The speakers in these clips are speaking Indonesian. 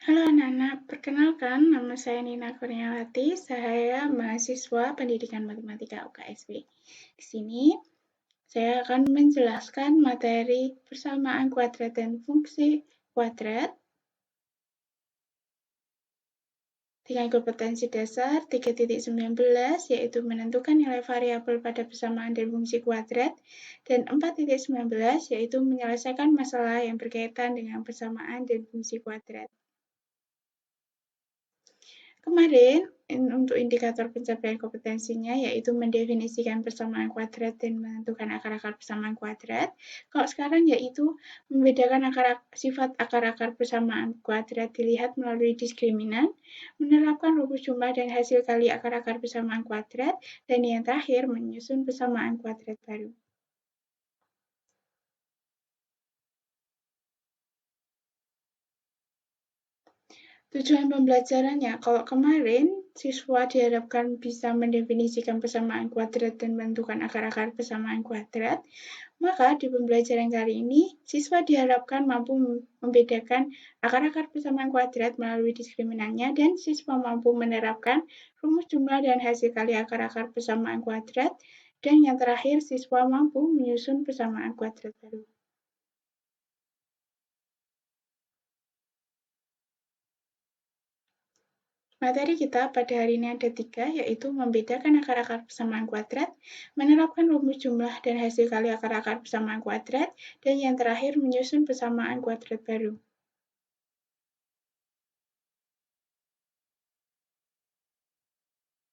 Halo anak-anak, perkenalkan nama saya Nina Kurniawati, saya mahasiswa Pendidikan Matematika UKSW. Di sini saya akan menjelaskan materi persamaan kuadrat dan fungsi kuadrat dengan kompetensi dasar 3.19, yaitu menentukan nilai variabel pada persamaan dan fungsi kuadrat, dan 4.19, yaitu menyelesaikan masalah yang berkaitan dengan persamaan dan fungsi kuadrat. Kemarin, untuk indikator pencapaian kompetensinya, yaitu mendefinisikan persamaan kuadrat dan menentukan akar-akar persamaan kuadrat. Kalau sekarang, yaitu membedakan sifat akar-akar persamaan kuadrat dilihat melalui diskriminan, menerapkan rumus jumlah dan hasil kali akar-akar persamaan kuadrat, dan yang terakhir, menyusun persamaan kuadrat baru. Tujuan pembelajarannya, kalau kemarin siswa diharapkan bisa mendefinisikan persamaan kuadrat dan menentukan akar-akar persamaan kuadrat, maka di pembelajaran kali ini siswa diharapkan mampu membedakan akar-akar persamaan kuadrat melalui diskriminannya dan siswa mampu menerapkan rumus jumlah dan hasil kali akar-akar persamaan kuadrat, dan yang terakhir siswa mampu menyusun persamaan kuadrat baru. Materi kita pada hari ini ada 3, yaitu membedakan akar-akar persamaan kuadrat, menerapkan rumus jumlah dan hasil kali akar-akar persamaan kuadrat, dan yang terakhir menyusun persamaan kuadrat baru.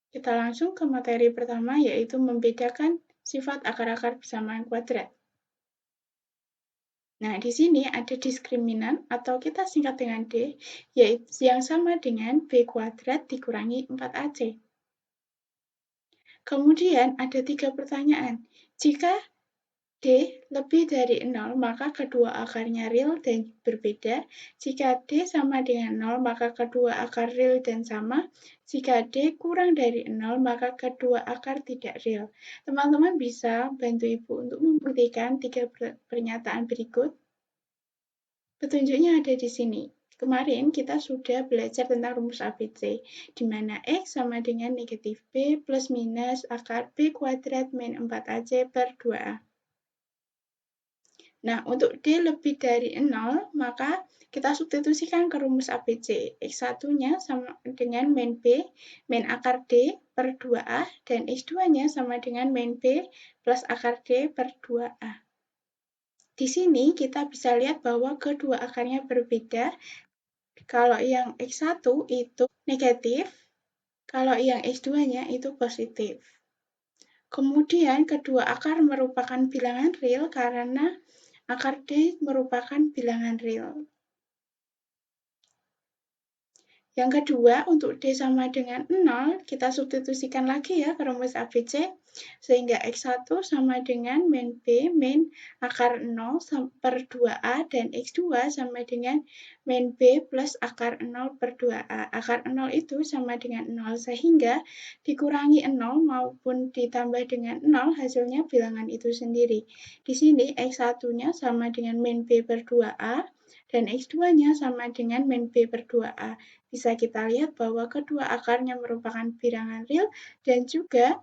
Kita langsung ke materi pertama, yaitu membedakan sifat akar-akar persamaan kuadrat. Nah, di sini ada diskriminan atau kita singkat dengan D, yaitu yang sama dengan B kuadrat dikurangi 4AC. Kemudian ada 3 pertanyaan. Jika D lebih dari 0, maka kedua akarnya real dan berbeda. Jika D sama dengan 0, maka kedua akar real dan sama. Jika D kurang dari 0, maka kedua akar tidak real. Teman-teman bisa bantu Ibu untuk membuktikan 3 pernyataan berikut. Petunjuknya ada di sini. Kemarin kita sudah belajar tentang rumus ABC, di mana X sama dengan negatif B plus minus akar B kuadrat min 4AC per 2A. Nah, untuk D lebih dari 0, maka kita substitusikan ke rumus ABC. X1-nya sama dengan min B, min akar D per 2A, dan X2-nya sama dengan min B plus akar D per 2A. Di sini kita bisa lihat bahwa kedua akarnya berbeda. Kalau yang X1 itu negatif, kalau yang X2-nya itu positif. Kemudian kedua akar merupakan bilangan real karena akar D merupakan bilangan real. Yang kedua, untuk D sama dengan 0, kita substitusikan lagi ya ke rumus ABC, sehingga X1 sama dengan min B min akar 0 per 2A, dan X2 sama dengan min B plus akar 0 per 2A. Akar 0 itu sama dengan 0, sehingga dikurangi 0 maupun ditambah dengan 0, hasilnya bilangan itu sendiri. Di sini X1-nya sama dengan min B per 2A, dan X2-nya sama dengan min B per 2A. Bisa kita lihat bahwa kedua akarnya merupakan bilangan real dan juga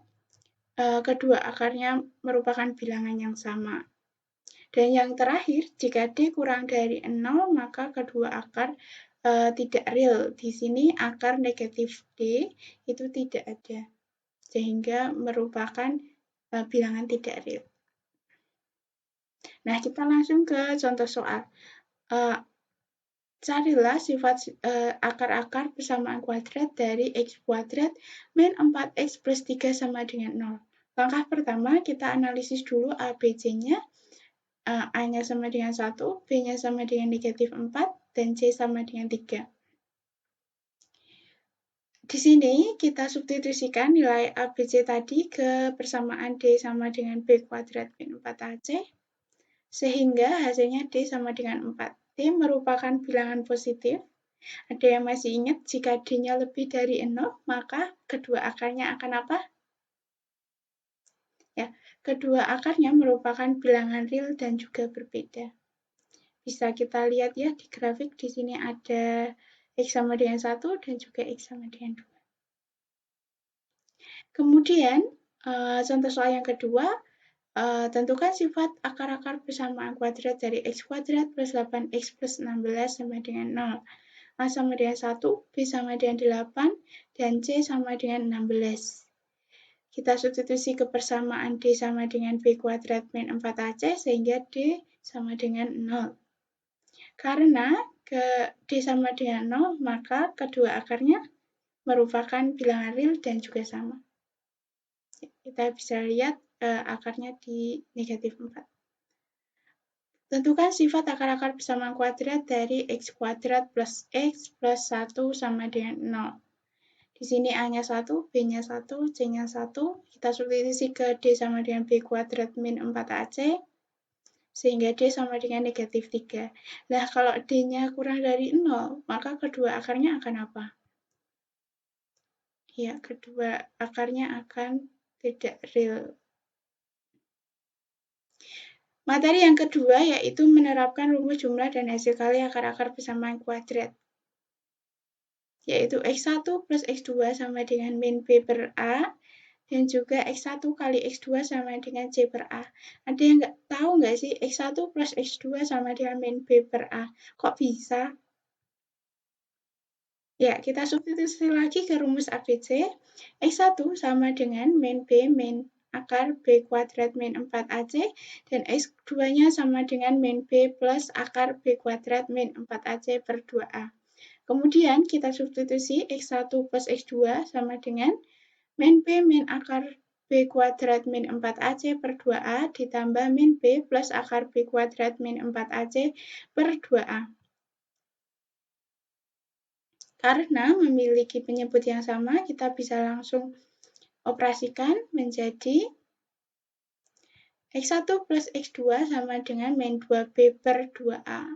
kedua akarnya merupakan bilangan yang sama. Dan yang terakhir, jika D kurang dari 0, maka kedua akar tidak real. Di sini akar negatif D itu tidak ada, sehingga merupakan bilangan tidak real. Nah, kita langsung ke contoh soal. Carilah sifat akar-akar persamaan kuadrat dari X kuadrat min 4X plus 3 sama dengan 0. Langkah pertama, kita analisis dulu A, B, C-nya. A-nya sama dengan 1, B-nya sama dengan negatif 4, dan C sama dengan 3. Di sini kita substitusikan nilai A, B, C tadi ke persamaan D sama dengan B kuadrat min 4AC, sehingga hasilnya D sama dengan 4. D merupakan bilangan positif. Ada yang masih ingat jika D-nya lebih dari 0, maka kedua akarnya akan apa? Ya, kedua akarnya merupakan bilangan real dan juga berbeda. Bisa kita lihat ya di grafik, di sini ada X sama dengan 1, dan juga X sama dengan 2. Kemudian, contoh soal yang kedua, tentukan sifat akar-akar persamaan kuadrat dari X kuadrat plus 8X plus 16 sama dengan 0. A sama dengan 1, B sama dengan 8, dan C sama dengan 16. Kita substitusi kebersamaan D sama dengan B kuadrat min 4AC sehingga D sama dengan 0. Karena D sama dengan 0, maka kedua akarnya merupakan bilangan real dan juga sama. Kita bisa lihat akarnya di negatif 4. Tentukan sifat akar-akar persamaan kuadrat dari X kuadrat plus X plus 1 sama dengan 0. Di sini A-nya 1, B-nya 1, C-nya 1. Kita substitusi ke D sama dengan B kuadrat min 4AC, sehingga D sama dengan negatif 3. Nah, kalau D-nya kurang dari 0, maka kedua akarnya akan apa? Ya, kedua akarnya akan tidak real. Materi yang kedua yaitu menerapkan rumus jumlah dan hasil kali akar-akar persamaan kuadrat, yaitu X1 plus X2 sama dengan min B per A, dan juga X1 kali X2 sama dengan C per A. Ada yang tahu nggak sih X1 plus X2 sama dengan min B per A? Kok bisa? Ya, kita substitusi lagi ke rumus ABC. X1 sama dengan min B min akar B kuadrat min 4AC, dan X2-nya sama dengan min B plus akar B kuadrat min 4AC per 2A. Kemudian kita substitusi X1 plus X2 sama dengan min B min akar B kuadrat min 4AC per 2A ditambah min B plus akar B kuadrat min 4AC per 2A. Karena memiliki penyebut yang sama, kita bisa langsung operasikan menjadi X1 plus X2 sama dengan min 2B per 2A.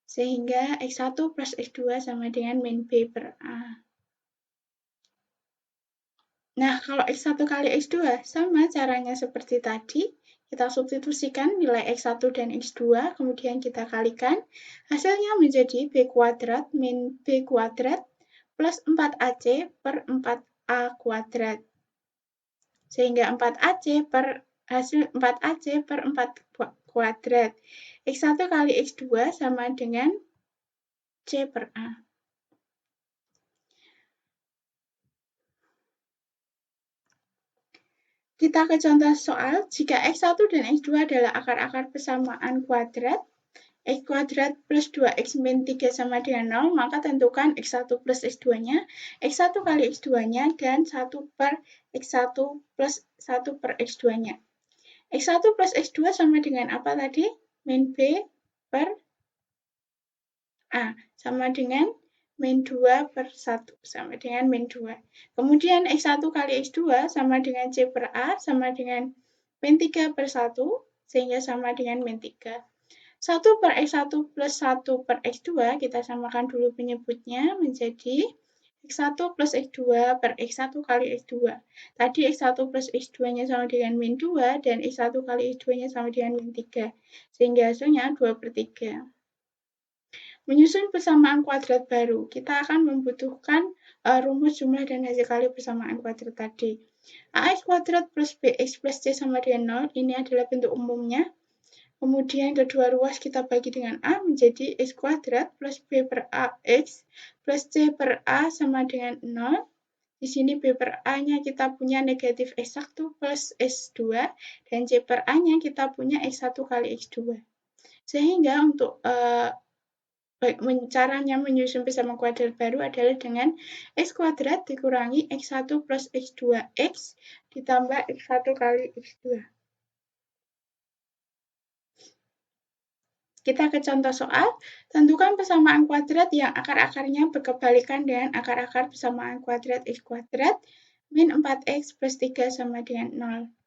Sehingga X1 plus X2 sama dengan min B per A. Nah, kalau X1 kali X2 sama caranya seperti tadi. Kita substitusikan nilai X1 dan X2, kemudian kita kalikan. Hasilnya menjadi B kuadrat min B kuadrat plus 4AC per 4A kuadrat. Sehingga 4AC per hasil 4AC per 4 kuadrat. X1 kali X2 sama dengan C per A. Kita ke contoh soal, jika X1 dan X2 adalah akar-akar persamaan kuadrat, X kuadrat plus 2X min 3 sama dengan 0, maka tentukan X1 plus X2-nya, X1 kali X2-nya, dan 1 per X1 plus 1 per X2-nya. X1 plus X2 sama dengan apa tadi? Min B per A, sama dengan min 2 per 1, sama dengan min 2. Kemudian X1 kali X2 sama dengan C per A, sama dengan min 3 per 1, sehingga sama dengan min 3. 1 per X1 plus 1 per X2, kita samakan dulu penyebutnya menjadi X1 plus X2 per X1 kali X2. Tadi X1 plus X2-nya sama dengan min 2, dan X1 kali X2-nya sama dengan min 3. Sehingga hasilnya 2 per 3. Menyusun persamaan kuadrat baru, kita akan membutuhkan rumus jumlah dan hasil kali persamaan kuadrat tadi. AX kuadrat plus BX plus C sama dengan 0, ini adalah bentuk umumnya. Kemudian kedua ruas kita bagi dengan A menjadi X kuadrat plus B per AX plus C per A sama dengan 0. Di sini B per A-nya kita punya negatif X1 plus X2, dan C per A-nya kita punya X1 kali X2. Sehingga untuk caranya menyusun persamaan kuadrat baru adalah dengan X kuadrat dikurangi X1 plus X2X ditambah X1 kali X2. Kita ke contoh soal, tentukan persamaan kuadrat yang akar-akarnya berkebalikan dengan akar-akar persamaan kuadrat X kuadrat min 4X plus 3 sama dengan 0.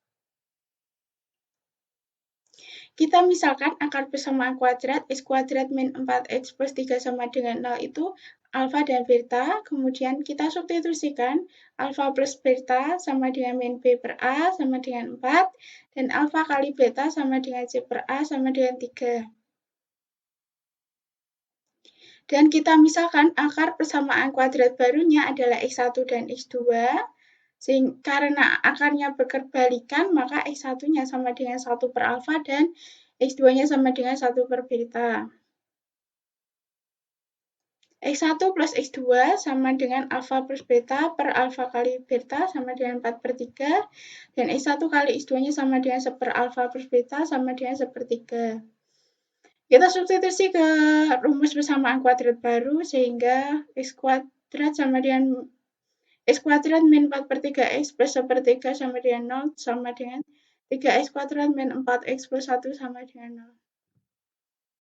Kita misalkan akar persamaan kuadrat X kuadrat min 4X plus 3 sama dengan 0 itu alfa dan beta, kemudian kita substitusikan alfa plus beta sama dengan min B per A sama dengan 4, dan alfa kali beta sama dengan C per A sama dengan 3. Dan kita misalkan akar persamaan kuadrat barunya adalah X1 dan X2. Karena akarnya berkebalikan, maka X1-nya sama dengan 1 per alfa dan X2-nya sama dengan 1 per beta. X1 plus X2 sama dengan alfa plus beta per alfa kali beta sama dengan 4 per 3. Dan X1 kali X2-nya sama dengan 1 per alfa plus beta sama dengan 1 per 3. Kita substitusi ke rumus persamaan kuadrat baru sehingga X kuadrat sama dengan X kuadrat min 4 per 3X plus 1 per 3 sama dengan 0 sama dengan 3X kuadrat min 4X plus 1 sama dengan 0.